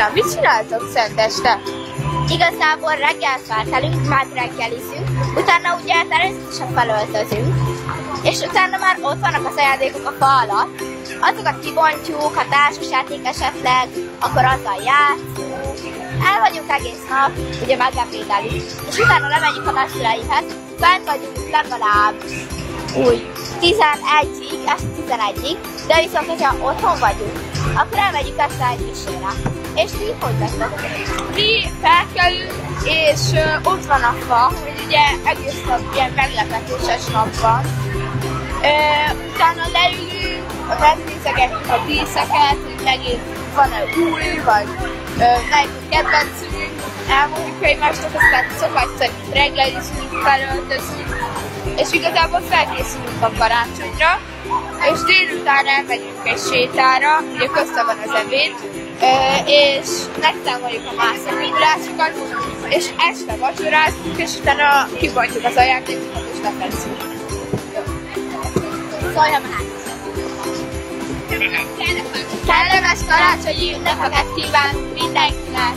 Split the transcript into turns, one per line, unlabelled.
Na, mit csináltok szenteste?
Igazából reggel felkelünk, már reggeliszünk, utána ugye természetesen felöltözünk, és utána már ott vannak az ajándékok a fa alatt, azokat kibontjuk, ha társasjáték esetleg, akkor azzal játszunk, el vagyunk egész nap, ugye megebédelünk, és utána lemegyünk a nagyszüleimhez, fent vagyunk legalább úgy 11-ig, este 11-ig, de viszont, hogyha otthon vagyunk, akkor elmegyünk este egy misére. És ti hogy vagytok?
Mi felkelünk, és ott van a fa, hogy ugye egész nap ilyen meglepetéses nap van. Utána leülünk, megnézegetjük a díszeket, hogy megint van-e új, vagy melyik a kedvencünk, elmondjuk egymásnak, aztán szokás szerint reggelizünk, felöltözünk, és igazából felkészülünk a karácsonyra, és délután elmegyünk egy sétára, ugye közben van az ebéd, és megszámoljuk a mászakításokat, és este vacsorázunk, és utána kibontjuk az ajándékokat, és lefekszünk.
Szóljam át!
Kellemes karácsonyi ünnepeket kívánunk mindenkinek!